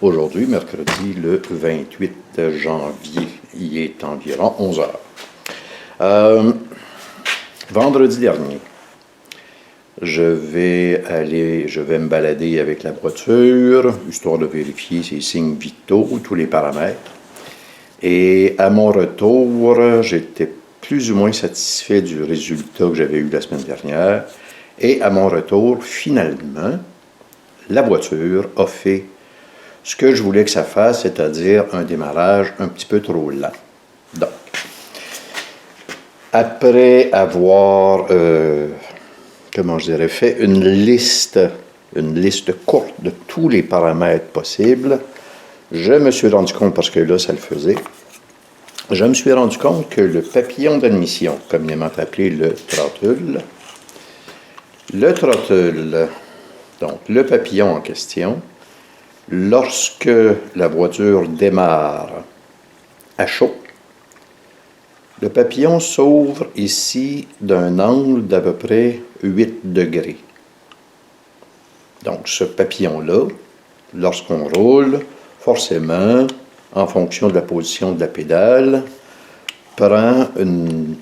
Aujourd'hui, mercredi, le 28 janvier. Il est environ 11 heures. Vendredi dernier, je vais me balader avec la voiture, histoire de vérifier ses signes vitaux, tous les paramètres. Et à mon retour, j'étais plus ou moins satisfait du résultat que j'avais eu la semaine dernière. Et à mon retour, finalement, la voiture a fait ce que je voulais que ça fasse, c'est-à-dire un démarrage un petit peu trop lent. Donc, après avoir, fait une liste courte de tous les paramètres possibles, je me suis rendu compte, parce que là, ça le faisait, je me suis rendu compte que le papillon d'admission, communément appelé le throttle, donc le papillon en question, lorsque la voiture démarre à chaud, le papillon s'ouvre ici d'un angle d'à peu près 8 degrés. Donc ce papillon-là, lorsqu'on roule, forcément, en fonction de la position de la pédale, prend une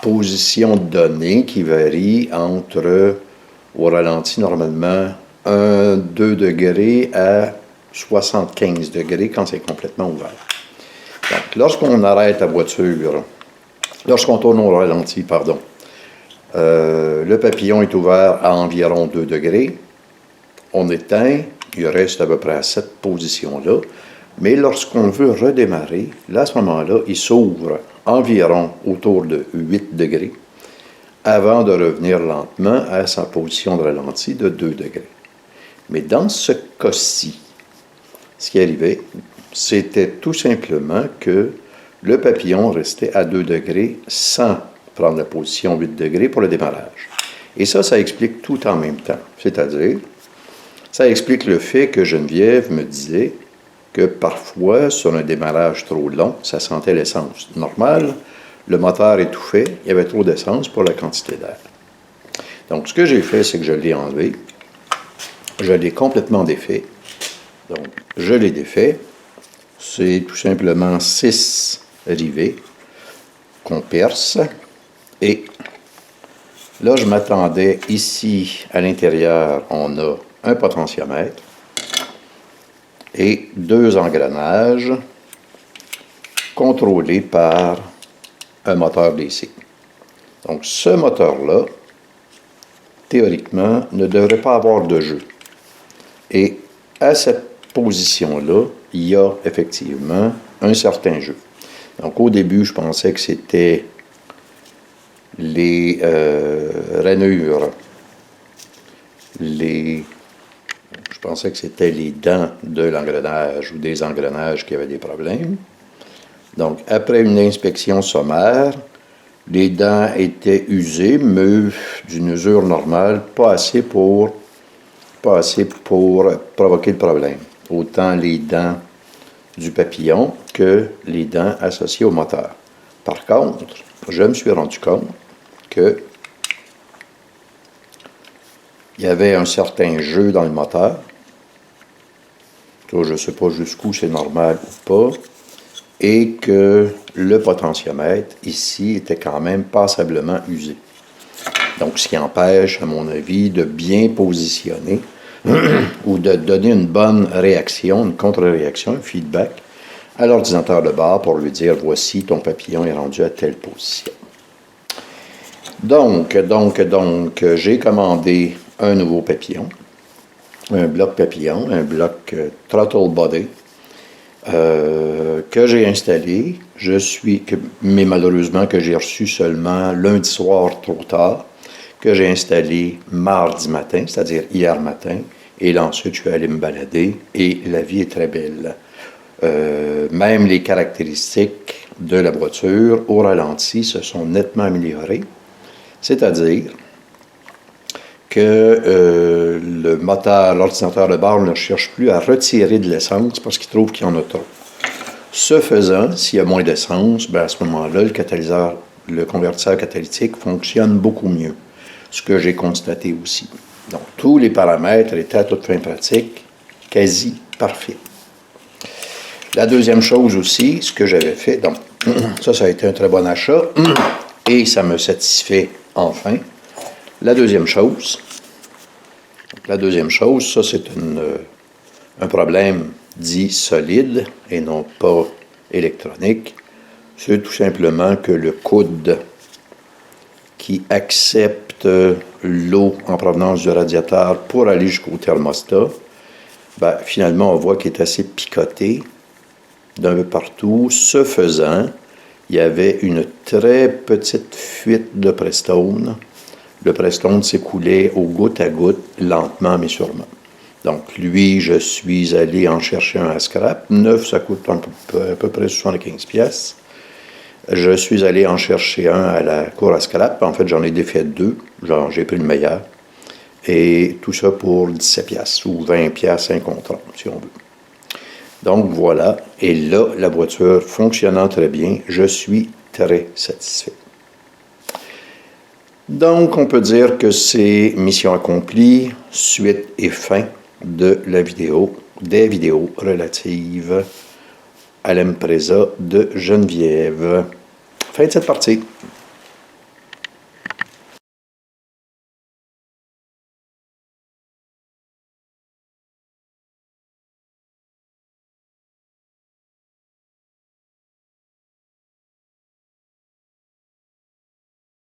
position donnée qui varie entre, au ralenti normalement, 2 degrés à 75 degrés quand c'est complètement ouvert. Donc, lorsqu'on arrête la voiture, lorsqu'on tourne au ralenti, le papillon est ouvert à environ 2 degrés. On éteint, il reste à peu près à cette position-là. Mais lorsqu'on veut redémarrer, là, à ce moment-là, il s'ouvre environ autour de 8 degrés avant de revenir lentement à sa position de ralenti de 2 degrés. Mais dans ce cas-ci, ce qui arrivait, c'était tout simplement que le papillon restait à 2 degrés sans prendre la position 8 degrés pour le démarrage. Et ça explique tout en même temps. C'est-à-dire, ça explique le fait que Geneviève me disait que parfois, sur un démarrage trop long, ça sentait l'essence. Normal, le moteur étouffait, il y avait trop d'essence pour la quantité d'air. Donc, ce que j'ai fait, c'est que je l'ai enlevé. Je l'ai complètement défait. Donc, je l'ai défait. C'est tout simplement 6 rivets qu'on perce. Et là, je m'attendais ici, à l'intérieur, on a un potentiomètre et 2 engrenages contrôlés par un moteur DC. Donc, ce moteur-là, théoriquement, ne devrait pas avoir de jeu. Et à cette position-là, il y a effectivement un certain jeu. Donc, au début, je pensais que c'était les rainures, je pensais que c'était les dents de l'engrenage ou des engrenages qui avaient des problèmes. Donc, après une inspection sommaire, les dents étaient usées, mais d'une usure normale, pas assez pour provoquer le problème. Autant les dents du papillon que les dents associées au moteur. Par contre, je me suis rendu compte que il y avait un certain jeu dans le moteur. Je ne sais pas jusqu'où c'est normal ou pas. Et que le potentiomètre, ici, était quand même passablement usé. Donc, ce qui empêche, à mon avis, de bien positionner ou de donner une bonne réaction, une contre-réaction, un feedback à l'ordinateur de bord pour lui dire, voici, ton papillon est rendu à telle position. Donc, j'ai commandé un nouveau papillon, un bloc papillon, un bloc throttle body, que j'ai installé, mais malheureusement que j'ai reçu seulement lundi soir trop tard, que j'ai installé mardi matin, c'est-à-dire hier matin, et là ensuite je suis allé me balader, et la vie est très belle. Même les caractéristiques de la voiture au ralenti se sont nettement améliorées, c'est-à-dire que le moteur, l'ordinateur de bord ne cherche plus à retirer de l'essence parce qu'il trouve qu'il y en a trop. Ce faisant, s'il y a moins d'essence, à ce moment-là, le convertisseur catalytique fonctionne beaucoup mieux, ce que j'ai constaté aussi. Donc, tous les paramètres étaient à toute fin pratique quasi parfait. La deuxième chose aussi, ce que j'avais fait, donc ça a été un très bon achat et ça me satisfait enfin. La deuxième chose, ça c'est un problème dit solide et non pas électronique. C'est tout simplement que le coude qui accepte l'eau en provenance du radiateur pour aller jusqu'au thermostat, ben, finalement on voit qu'il est assez picoté d'un peu partout. Ce faisant, il y avait une très petite fuite de Prestone. Le Prestone s'écoulait au goutte à goutte, lentement mais sûrement. Donc lui, je suis allé en chercher un à scrap. Neuf, ça coûte à peu près 75 pièces. Je suis allé en chercher un à la cour à scrap. En fait, j'en ai défait deux. J'ai pris le meilleur. Et tout ça pour 17 pièces ou 20 pièces incontrat, si on veut. Donc voilà. Et là, la voiture fonctionnant très bien, je suis très satisfait. Donc, on peut dire que c'est mission accomplie, suite et fin de la vidéo, des vidéos relatives à l'Impreza de Geneviève. Fin de cette partie.